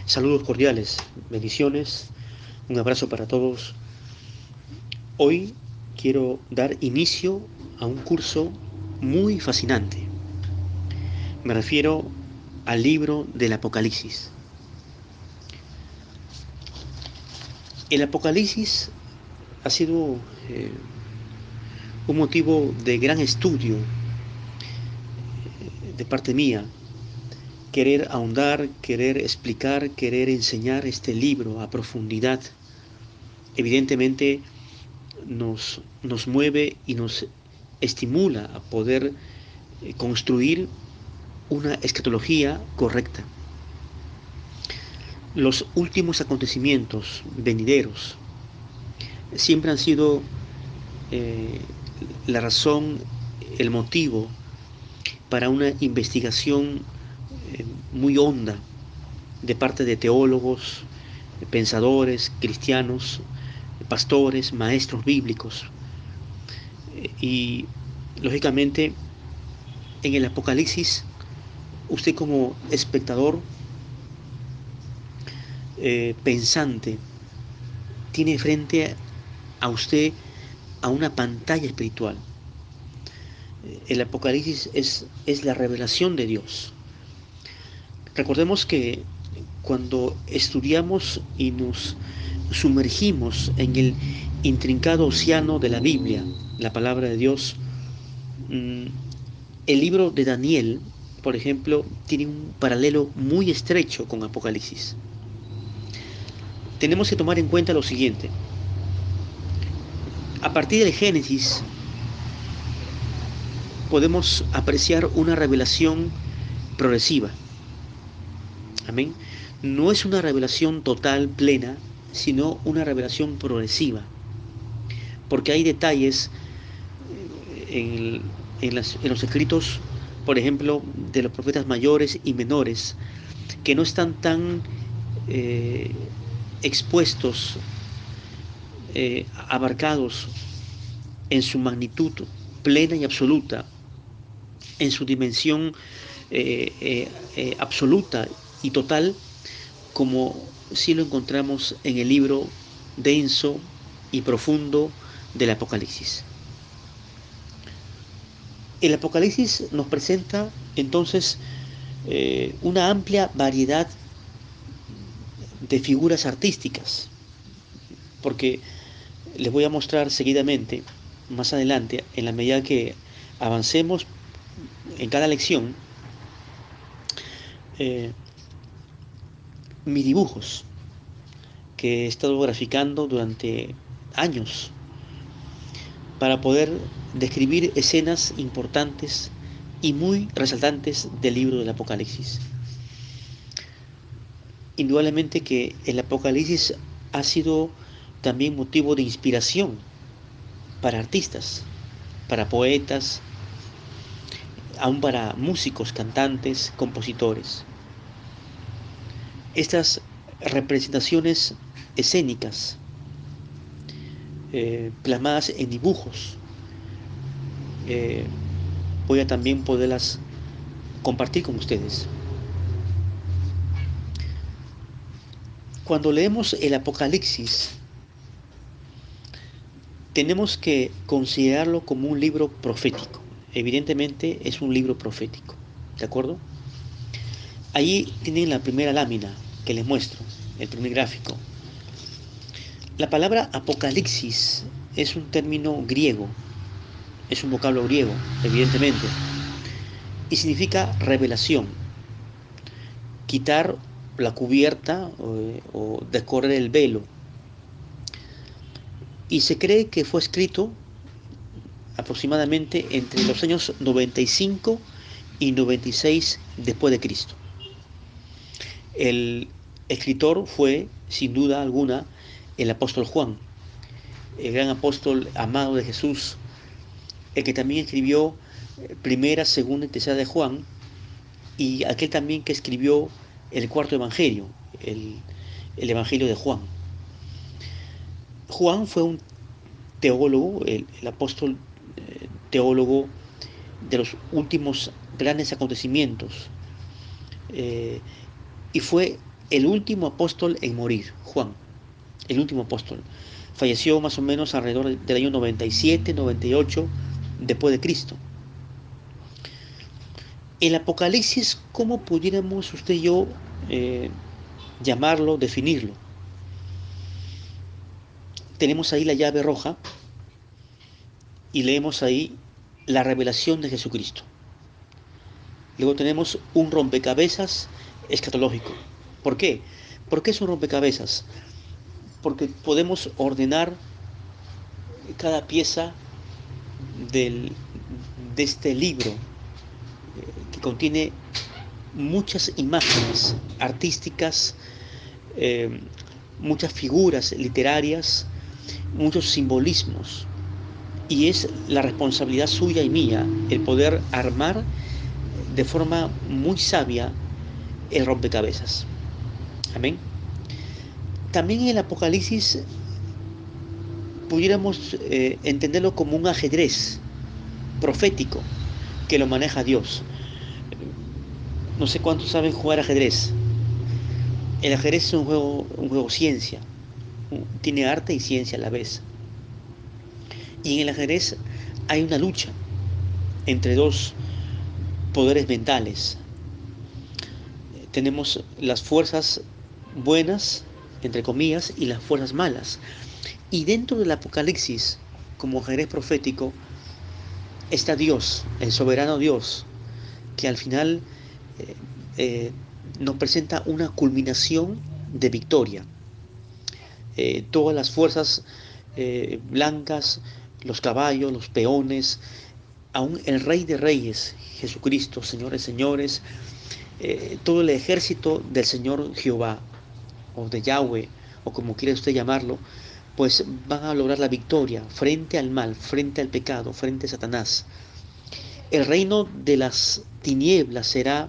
Saludos cordiales, bendiciones, un abrazo para todos. Hoy quiero dar inicio a un curso muy fascinante. Me refiero al libro del Apocalipsis. El Apocalipsis ha sido un motivo de gran estudio de parte mía. Querer ahondar, querer explicar, querer enseñar este libro a profundidad. Evidentemente nos mueve y nos estimula a poder construir una escatología correcta. Los últimos acontecimientos venideros siempre han sido la razón, el motivo para una investigación muy honda de parte de teólogos, pensadores, cristianos, pastores, maestros bíblicos. Y lógicamente en el Apocalipsis, usted como espectador pensante tiene frente a usted a una pantalla espiritual. El Apocalipsis es la revelación de Dios. Recordemos que cuando estudiamos y nos sumergimos en el intrincado océano de la Biblia, la palabra de Dios, el libro de Daniel, por ejemplo, tiene un paralelo muy estrecho con Apocalipsis. Tenemos que tomar en cuenta lo siguiente. A partir del Génesis podemos apreciar una revelación progresiva. Amén. No es una revelación total, plena, sino una revelación progresiva. Porque hay detalles en los escritos, por ejemplo, de los profetas mayores y menores, que no están tan expuestos, abarcados en su magnitud plena y absoluta, en su dimensión absoluta y total, como si lo encontramos en el libro denso y profundo del Apocalipsis. El Apocalipsis nos presenta entonces una amplia variedad de figuras artísticas, porque les voy a mostrar seguidamente, más adelante, en la medida que avancemos en cada lección, mis dibujos que he estado graficando durante años para poder describir escenas importantes y muy resaltantes del libro del Apocalipsis. Indudablemente que el Apocalipsis ha sido también motivo de inspiración para artistas, para poetas, aún para músicos, cantantes, compositores. Estas representaciones escénicas, plasmadas en dibujos, voy a también poderlas compartir con ustedes. Cuando leemos el Apocalipsis, tenemos que considerarlo como un libro profético. Evidentemente es un libro profético, ¿de acuerdo? Allí tienen la primera lámina que les muestro, el primer gráfico. La palabra Apocalipsis es un término griego, es un vocablo griego, evidentemente, y significa revelación, quitar la cubierta o descorrer el velo. Y se cree que fue escrito aproximadamente entre los años 95 y 96 después de Cristo. El escritor fue, sin duda alguna, el apóstol Juan, el gran apóstol amado de Jesús, el que también escribió primera, segunda y tercera de Juan, y aquel también que escribió el cuarto evangelio, el evangelio de Juan. Juan fue un teólogo, el apóstol teólogo de los últimos grandes acontecimientos, y fue el último apóstol en morir, Juan, el último apóstol. Falleció más o menos alrededor del año 97, 98 después de Cristo. El Apocalipsis, ¿cómo pudiéramos usted y yo llamarlo, definirlo? Tenemos ahí la llave roja y leemos ahí la revelación de Jesucristo. Luego tenemos un rompecabezas escatológico. ¿Por qué? ¿Por qué es un rompecabezas? Porque podemos ordenar cada pieza de este libro que contiene muchas imágenes artísticas, eh, muchas figuras literarias, muchos simbolismos. Y es la responsabilidad suya y mía el poder armar de forma muy sabia el rompecabezas. Amén. También el Apocalipsis pudiéramos entenderlo como un ajedrez profético que lo maneja Dios. No sé cuántos saben jugar ajedrez. El ajedrez es un juego ciencia, tiene arte y ciencia a la vez. Y en el ajedrez hay una lucha entre dos poderes mentales. Tenemos las fuerzas buenas, entre comillas, y las fuerzas malas. Y dentro del Apocalipsis, como ajedrez profético, está Dios, el soberano Dios, que al final nos presenta una culminación de victoria. Todas las fuerzas blancas, los caballos, los peones, aún el Rey de Reyes, Jesucristo, señores, señores, todo el ejército del Señor Jehová, o de Yahweh, o como quiera usted llamarlo, pues van a lograr la victoria frente al mal, frente al pecado, frente a Satanás. El reino de las tinieblas será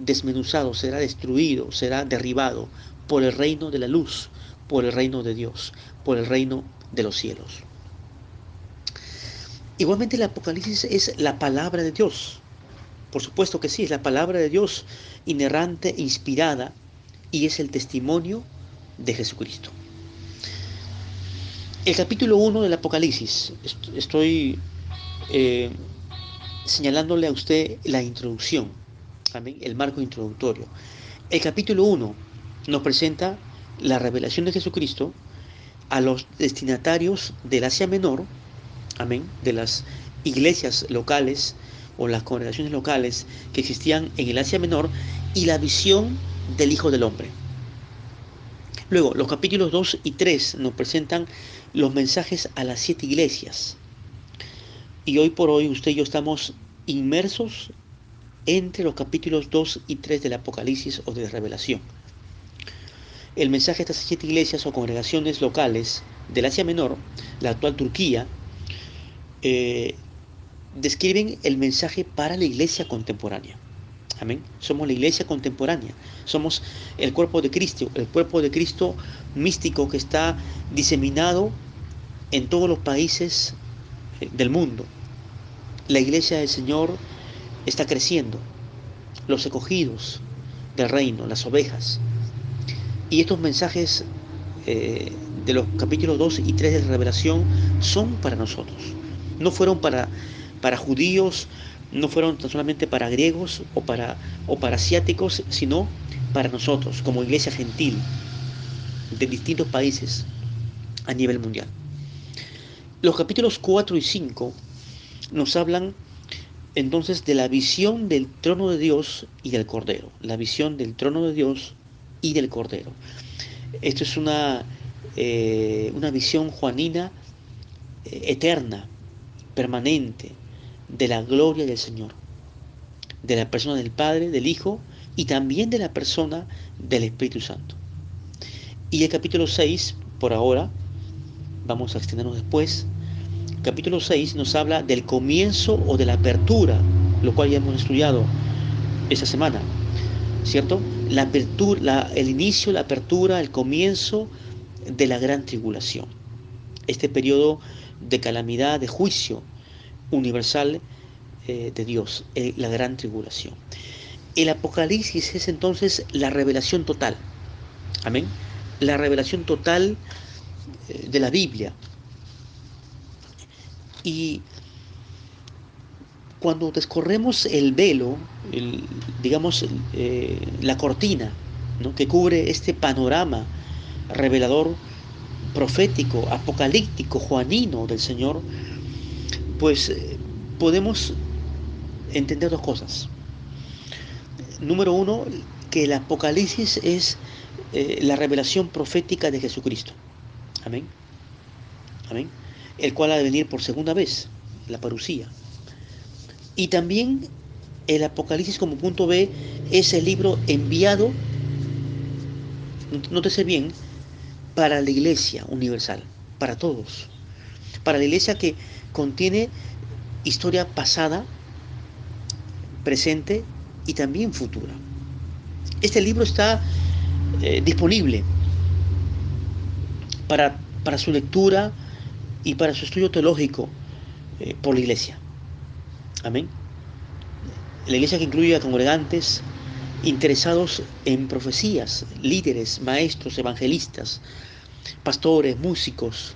desmenuzado, será destruido, será derribado por el reino de la luz, por el reino de Dios, por el reino de los cielos. Igualmente el Apocalipsis es la palabra de Dios. Por supuesto que sí, es la palabra de Dios inerrante, inspirada, y es el testimonio de Jesucristo. El capítulo 1 del Apocalipsis, estoy señalándole a usted la introducción, ¿amén? El marco introductorio. El capítulo 1 nos presenta la revelación de Jesucristo a los destinatarios del Asia Menor, amén, de las iglesias locales o las congregaciones locales que existían en el Asia Menor, y la visión del Hijo del Hombre. Luego, los capítulos 2 y 3 nos presentan los mensajes a las 7 iglesias. Y hoy por hoy usted y yo estamos inmersos entre los capítulos 2 y 3 del Apocalipsis o de Revelación. El mensaje a estas 7 iglesias o congregaciones locales del Asia Menor, la actual Turquía, describen el mensaje para la iglesia contemporánea. Amén. Somos la iglesia contemporánea. Somos el cuerpo de Cristo místico que está diseminado en todos los países del mundo. La iglesia del Señor está creciendo. Los escogidos del reino, las ovejas. Y estos mensajes de los capítulos 2 y 3 de la Revelación son para nosotros. No fueron para judíos, no fueron solamente para griegos o para asiáticos, sino para nosotros, como iglesia gentil de distintos países a nivel mundial. Los capítulos 4 y 5 nos hablan entonces de la visión del trono de Dios y del Cordero. La visión del trono de Dios y del Cordero. Esto es una visión juanina eterna, permanente, de la gloria del Señor, de la persona del Padre, del Hijo y también de la persona del Espíritu Santo. Y el capítulo 6, por ahora, vamos a extendernos después, capítulo 6 nos habla del comienzo o de la apertura, lo cual ya hemos estudiado esta semana, ¿cierto? La apertura, el inicio, la apertura, el comienzo de la gran tribulación. Este periodo de calamidad, de juicio universal de Dios, la gran tribulación. El Apocalipsis es entonces la revelación total. Amén. La revelación total de la Biblia. Y cuando descorremos el velo, digamos, la cortina, ¿no?, que cubre este panorama revelador, profético, apocalíptico, juanino del Señor, pues podemos entender dos cosas. Número uno, que el Apocalipsis es la revelación profética de Jesucristo. Amén. Amén. El cual ha de venir por segunda vez, la parusía. Y también el Apocalipsis, como punto B, es el libro enviado, nótese bien, para la iglesia universal, para todos. Para la iglesia que contiene historia pasada, presente y también futura. Este libro está disponible para su lectura y para su estudio teológico por la iglesia. Amén. La iglesia que incluye a congregantes interesados en profecías, líderes, maestros, evangelistas, pastores, músicos,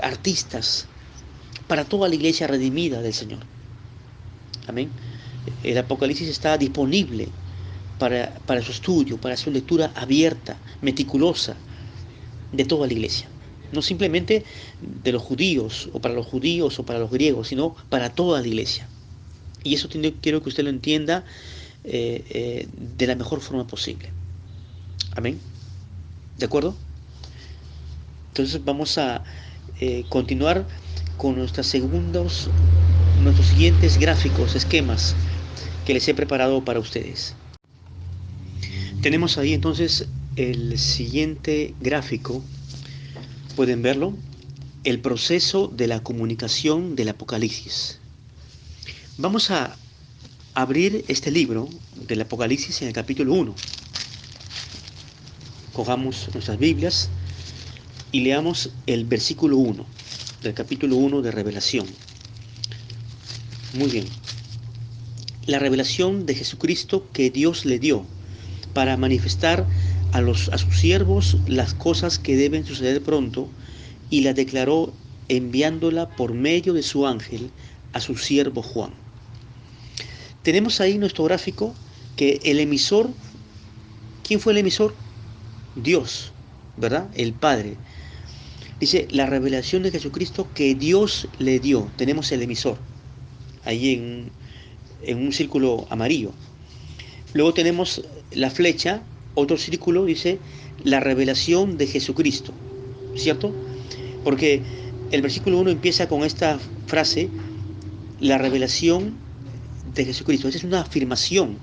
artistas, para toda la iglesia redimida del Señor. Amén. El Apocalipsis está disponible para su estudio, para su lectura abierta, meticulosa, de toda la iglesia. No simplemente de los judíos, o para los judíos, o para los griegos, sino para toda la iglesia. Y eso quiero que usted lo entienda de la mejor forma posible. Amén. ¿De acuerdo? Entonces vamos a continuar con nuestros siguientes gráficos, esquemas que les he preparado para ustedes. Tenemos ahí entonces el siguiente gráfico. Pueden verlo. El proceso de la comunicación del Apocalipsis. Vamos a abrir este libro del Apocalipsis en el capítulo 1. Cojamos nuestras Biblias y leamos el versículo 1 del capítulo 1 de Revelación. Muy bien. La revelación de Jesucristo que Dios le dio para manifestar a sus siervos las cosas que deben suceder pronto, y la declaró enviándola por medio de su ángel a su siervo Juan. Tenemos ahí nuestro gráfico que el emisor, ¿quién fue el emisor? Dios, ¿verdad? El Padre. Dice, la revelación de Jesucristo que Dios le dio. Tenemos el emisor, ahí en un círculo amarillo. Luego tenemos la flecha, otro círculo, dice, la revelación de Jesucristo, ¿cierto? Porque el versículo 1 empieza con esta frase, la revelación de Jesucristo. Esa es una afirmación.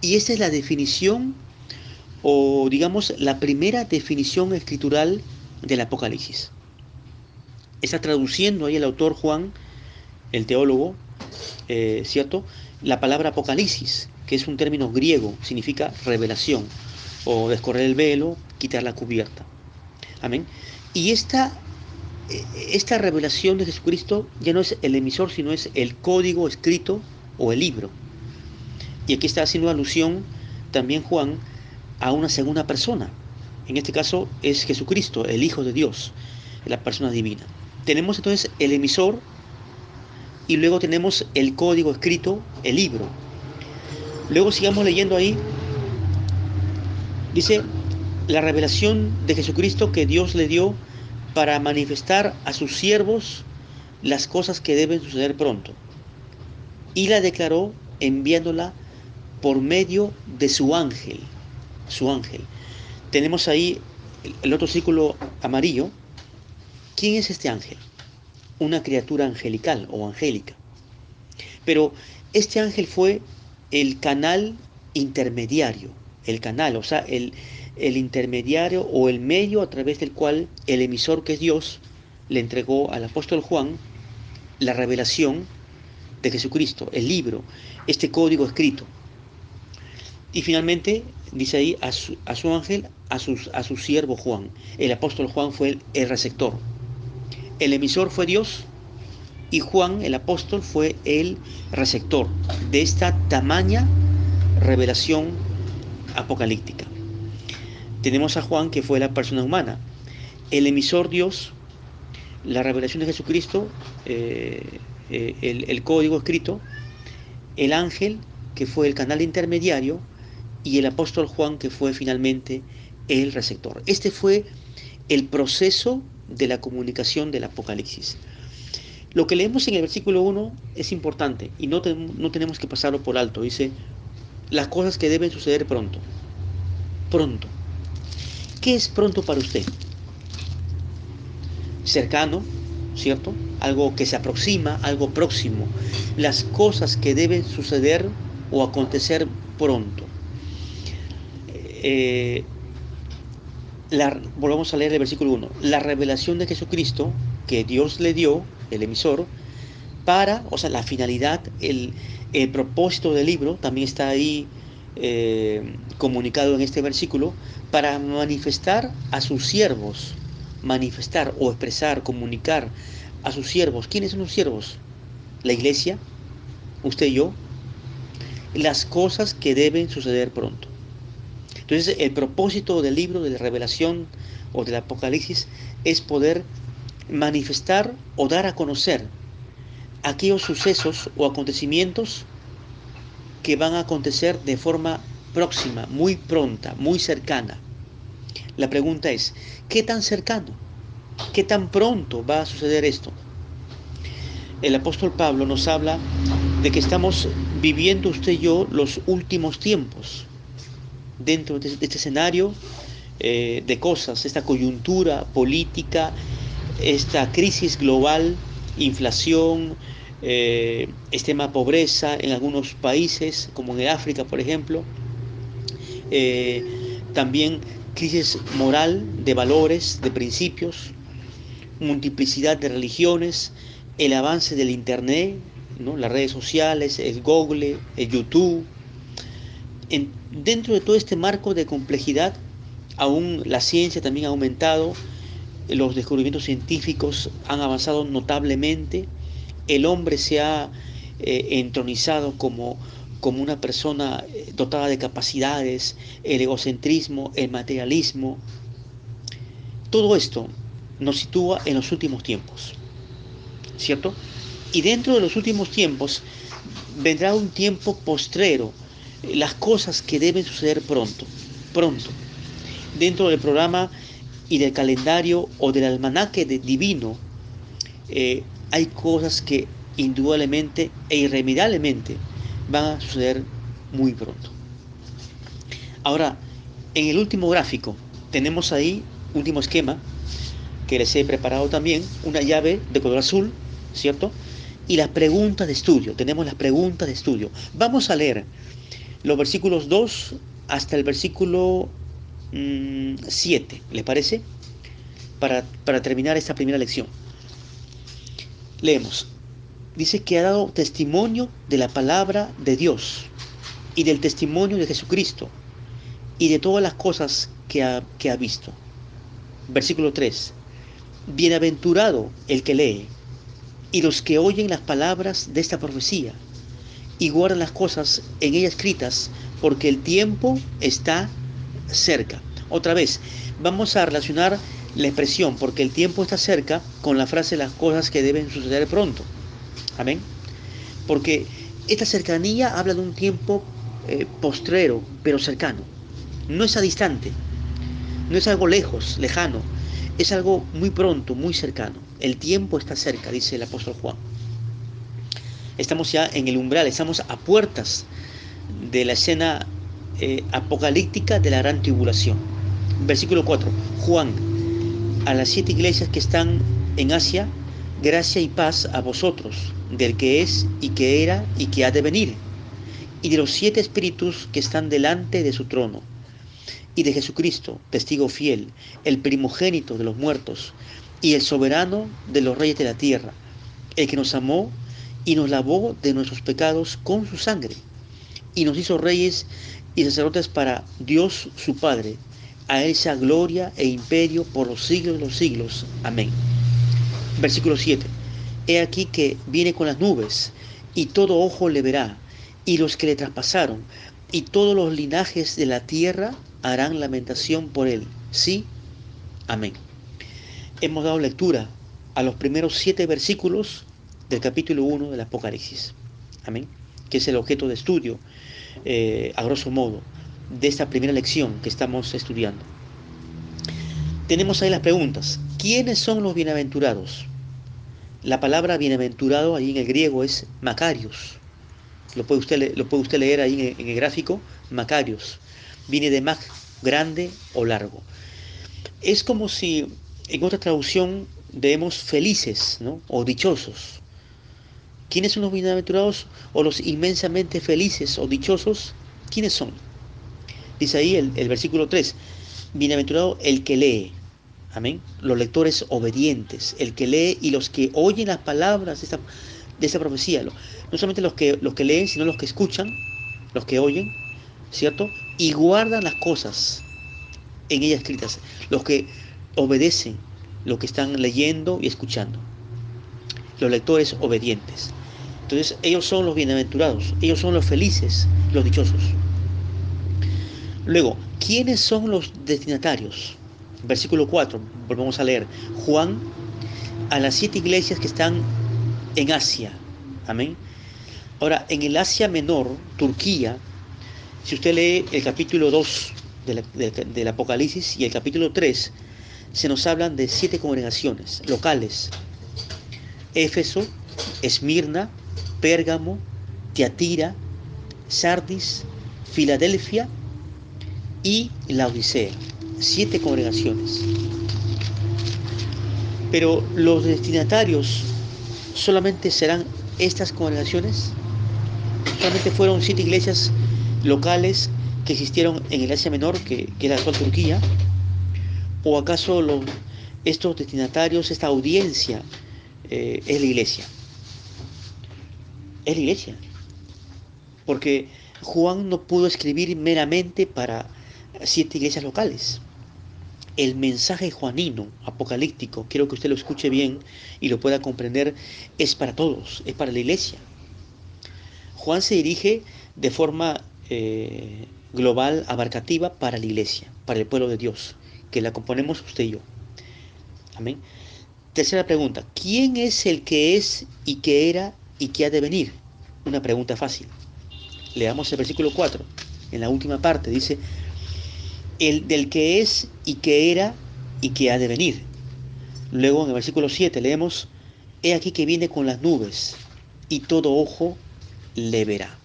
Y esta es la definición, o digamos, la primera definición escritural del Apocalipsis. Está traduciendo ahí el autor Juan, el teólogo, ¿cierto? La palabra Apocalipsis, que es un término griego, significa revelación, o descorrer el velo, quitar la cubierta. Amén. Y esta revelación de Jesucristo ya no es el emisor, sino es el código escrito o el libro. Y aquí está haciendo alusión también Juan a una segunda persona. En este caso es Jesucristo, el Hijo de Dios, la persona divina. Tenemos entonces el emisor y luego tenemos el código escrito, el libro. Luego sigamos leyendo ahí. Dice, la revelación de Jesucristo que Dios le dio para manifestar a sus siervos las cosas que deben suceder pronto. Y la declaró enviándola por medio de su ángel. Su ángel. Tenemos ahí el otro círculo amarillo. ¿Quién es este ángel? Una criatura angelical o angélica. Pero este ángel fue el canal intermediario. El canal, o sea, el intermediario o el medio a través del cual el emisor, que es Dios, le entregó al apóstol Juan la revelación de Jesucristo, el libro, este código escrito. Y finalmente dice ahí a su ángel, a su siervo Juan. El apóstol Juan fue el receptor. El emisor fue Dios y Juan, el apóstol, fue el receptor de esta tamaña revelación apocalíptica. Tenemos a Juan, que fue la persona humana. El emisor Dios, la revelación de Jesucristo, el código escrito, el ángel, que fue el canal intermediario, y el apóstol Juan, que fue finalmente el receptor. Este fue el proceso de la comunicación del Apocalipsis. Lo que leemos en el versículo 1 es importante y no tenemos que pasarlo por alto. Dice, las cosas que deben suceder pronto. Pronto. ¿Qué es pronto para usted? Cercano, ¿cierto? Algo que se aproxima, algo próximo. Las cosas que deben suceder o acontecer pronto. Volvamos a leer el versículo 1. La revelación de Jesucristo que Dios le dio, el emisor, o sea, la finalidad, el propósito del libro, también está ahí comunicado en este versículo, para manifestar a sus siervos, manifestar o expresar, comunicar a sus siervos. ¿Quiénes son los siervos? La iglesia, usted y yo, las cosas que deben suceder pronto. Entonces, el propósito del libro de la Revelación o del Apocalipsis es poder manifestar o dar a conocer aquellos sucesos o acontecimientos que van a acontecer de forma próxima, muy pronta, muy cercana. La pregunta es, ¿qué tan cercano? ¿Qué tan pronto va a suceder esto? El apóstol Pablo nos habla de que estamos viviendo usted y yo los últimos tiempos. Dentro de este escenario de cosas, esta coyuntura política, esta crisis global, inflación, extrema pobreza en algunos países, como en África, por ejemplo, también crisis moral, de valores, de principios, multiplicidad de religiones, el avance del Internet, ¿no? Las redes sociales, el Google, el YouTube. Dentro de todo este marco de complejidad, aún la ciencia también ha aumentado, los descubrimientos científicos han avanzado notablemente, el hombre se ha entronizado como una persona dotada de capacidades, el egocentrismo, el materialismo. Todo esto nos sitúa en los últimos tiempos, ¿cierto? Y dentro de los últimos tiempos vendrá un tiempo postrero, las cosas que deben suceder pronto. Dentro del programa y del calendario o del almanaque divino, hay cosas que indudablemente e irremediablemente van a suceder muy pronto. Ahora, en el último gráfico tenemos ahí, último esquema, que les he preparado también, una llave de color azul, ¿cierto? Y las preguntas de estudio, tenemos las preguntas de estudio. Vamos a leer los versículos 2 hasta el versículo 7, ¿les parece? Para terminar esta primera lección. Leemos. Dice que ha dado testimonio de la palabra de Dios y del testimonio de Jesucristo y de todas las cosas que ha visto. Versículo 3. Bienaventurado el que lee y los que oyen las palabras de esta profecía y guardan las cosas en ella escritas, porque el tiempo está cerca. Otra vez, vamos a relacionar la expresión porque el tiempo está cerca con la frase las cosas que deben suceder pronto. Amén. Porque esta cercanía habla de un tiempo postrero, pero cercano. No es a distante, no es algo lejos, lejano, es algo muy pronto, muy cercano. El tiempo está cerca, dice el apóstol Juan. Estamos ya en el umbral, estamos a puertas de la escena apocalíptica de la gran tribulación. Versículo 4. Juan, a las 7 iglesias que están en Asia, gracia y paz a vosotros, del que es y que era y que ha de venir, y de los 7 espíritus que están delante de su trono, y de Jesucristo, testigo fiel, el primogénito de los muertos, y el soberano de los reyes de la tierra, el que nos amó y nos lavó de nuestros pecados con su sangre, y nos hizo reyes y sacerdotes para Dios su Padre. A él sea gloria e imperio por los siglos de los siglos. Amén. Versículo 7. He aquí que viene con las nubes, y todo ojo le verá, y los que le traspasaron, y todos los linajes de la tierra harán lamentación por él. Sí, amén. Hemos dado lectura a los primeros 7 versículos del capítulo 1 del Apocalipsis. Amén. Que es el objeto de estudio, a grosso modo, de esta primera lección que estamos estudiando. Tenemos ahí las preguntas. ¿Quiénes son los bienaventurados? La palabra bienaventurado ahí en el griego es Macarios. Lo puede usted leer ahí en el gráfico, Macarios. Viene de mag, grande o largo. Es como si en otra traducción leemos felices, ¿no? O dichosos. ¿Quiénes son los bienaventurados o los inmensamente felices o dichosos? ¿Quiénes son? Dice ahí el versículo 3, bienaventurado el que lee. Amén. Los lectores obedientes, el que lee y los que oyen las palabras de esta profecía. No solamente los que leen, sino los que escuchan, los que oyen, ¿cierto? Y guardan las cosas en ellas escritas. Los que obedecen lo que están leyendo y escuchando. Los lectores obedientes. Entonces ellos son los bienaventurados, ellos son los felices, los dichosos. Luego, ¿quiénes son los destinatarios? Versículo 4, volvemos a leer. Juan, a las 7 iglesias que están en Asia. Amén. Ahora, en el Asia Menor, Turquía, si usted lee el capítulo 2 del Apocalipsis y el capítulo 3, se nos hablan de 7 congregaciones locales. Éfeso, Esmirna, Pérgamo, Tiatira, Sardis, Filadelfia y Laodicea. 7 congregaciones. Pero los destinatarios solamente serán estas congregaciones. Solamente fueron 7 iglesias locales que existieron en el Asia Menor, que era la actual Turquía. ¿O acaso estos destinatarios, esta audiencia, es la iglesia? Es la iglesia. Porque Juan no pudo escribir meramente para 7 iglesias locales. El mensaje juanino, apocalíptico, quiero que usted lo escuche bien y lo pueda comprender, es para todos, es para la iglesia. Juan se dirige de forma global, abarcativa, para la iglesia, para el pueblo de Dios, que la componemos usted y yo. Amén. Tercera pregunta, ¿quién es el que es y que era y que ha de venir? Una pregunta fácil. Leamos el versículo 4, en la última parte, dice, el del que es y que era y que ha de venir. Luego en el versículo 7 leemos, he aquí que viene con las nubes y todo ojo le verá.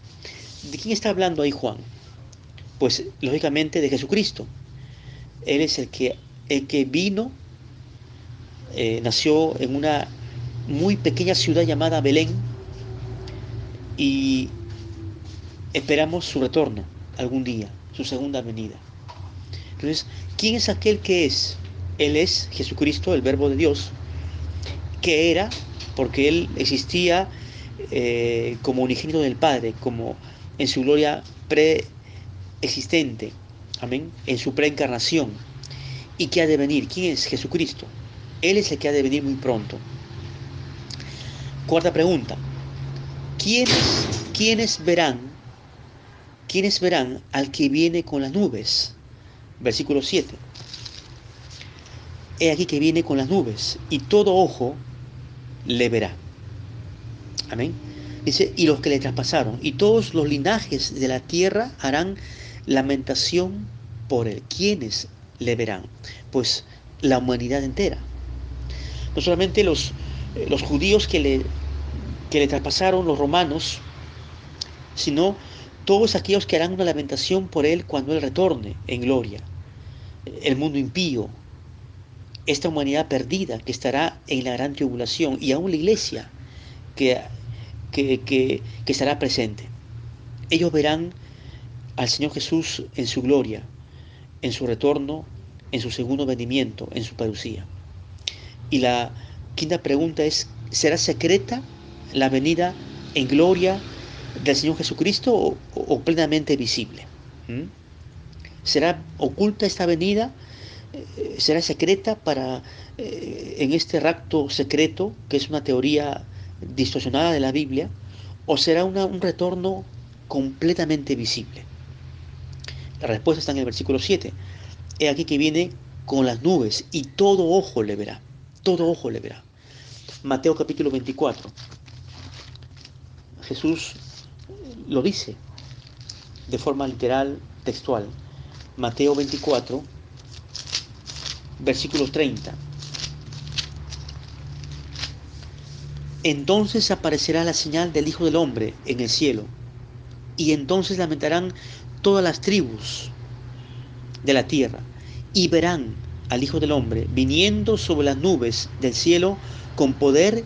¿De quién está hablando ahí Juan? Pues lógicamente de Jesucristo. Él es el que vino, nació en una muy pequeña ciudad llamada Belén y esperamos su retorno algún día, su segunda venida. Entonces, ¿quién es aquel que es? Él es Jesucristo, el Verbo de Dios, que era, porque Él existía como unigénito del Padre, como en su gloria preexistente, amén, en su preencarnación, y que ha de venir. ¿Quién es Jesucristo? Él es el que ha de venir muy pronto. Cuarta pregunta, ¿quiénes verán al que viene con las nubes? Versículo 7. He aquí que viene con las nubes y todo ojo le verá. Amén. Dice, y los que le traspasaron y todos los linajes de la tierra harán lamentación por él. ¿Quiénes le verán? Pues la humanidad entera. No solamente los judíos que le traspasaron, los romanos, sino todos aquellos que harán una lamentación por él cuando él retorne en gloria. El mundo impío, esta humanidad perdida que estará en la gran tribulación, y aún la iglesia que estará presente. Ellos verán al Señor Jesús en su gloria, en su retorno, en su segundo venimiento, en su parucía. Y la quinta pregunta es, ¿será secreta la venida en gloria del Señor Jesucristo o plenamente visible? ¿Será oculta esta venida? ¿Será secreta en este rapto secreto, que es una teoría distorsionada de la Biblia, o será un retorno completamente visible? La respuesta está en el versículo 7. He aquí que viene con las nubes y todo ojo le verá. Todo ojo le verá. Mateo capítulo 24. Jesús lo dice de forma literal, textual. Mateo 24, versículo 30. Entonces aparecerá la señal del Hijo del Hombre en el cielo, y entonces lamentarán todas las tribus de la tierra, y verán al Hijo del Hombre viniendo sobre las nubes del cielo con poder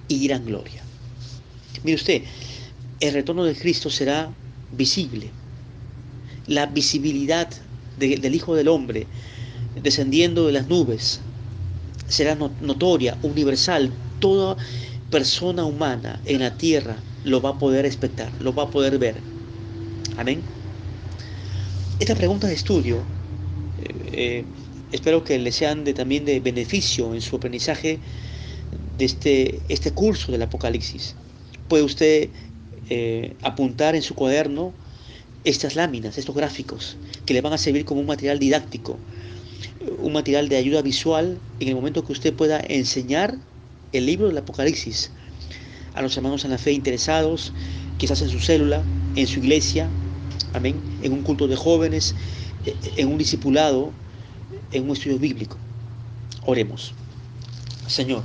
y gran gloria. Mire usted, el retorno de Cristo será visible. La visibilidad del Hijo del Hombre descendiendo de las nubes será notoria, universal. Toda persona humana en la tierra lo va a poder expectar, lo va a poder ver. Amén. Estas preguntas de estudio eh, espero que les sean también de beneficio en su aprendizaje de este curso del Apocalipsis. Puede usted apuntar en su cuaderno estas láminas, estos gráficos, que le van a servir como un material didáctico, un material de ayuda visual en el momento que usted pueda enseñar el libro del Apocalipsis a los hermanos en la fe interesados, quizás en su célula, en su iglesia, amén, en un culto de jóvenes, en un discipulado, en un estudio bíblico. Oremos. Señor,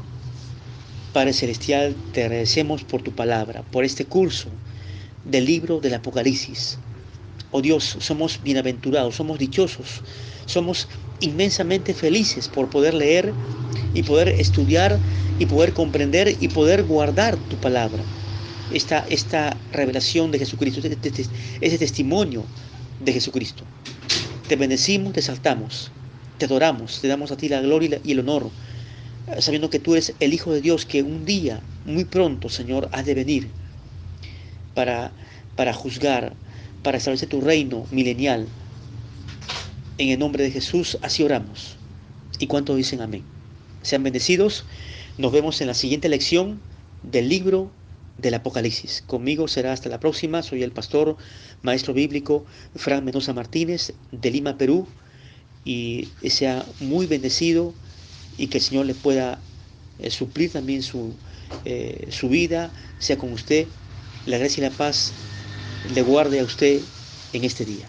Padre Celestial, te agradecemos por tu palabra, por este curso del libro del Apocalipsis. Oh Dios, somos bienaventurados, somos dichosos, somos inmensamente felices por poder leer y poder estudiar y poder comprender y poder guardar tu palabra. Esta revelación de Jesucristo, ese testimonio de Jesucristo. Te bendecimos, te exaltamos, te adoramos, te damos a ti la gloria y el honor, sabiendo que tú eres el Hijo de Dios, que un día, muy pronto, Señor, has de venir para, para juzgar, para establecer tu reino milenial. En el nombre de Jesús, así oramos. ¿Y cuántos dicen amén? Sean bendecidos. Nos vemos en la siguiente lección del libro del Apocalipsis. Conmigo será hasta la próxima. Soy el pastor, maestro bíblico, Fran Mendoza Martínez, de Lima, Perú. Y sea muy bendecido y que el Señor le pueda suplir también su vida, sea con usted. La gracia y la paz le guarde a usted en este día.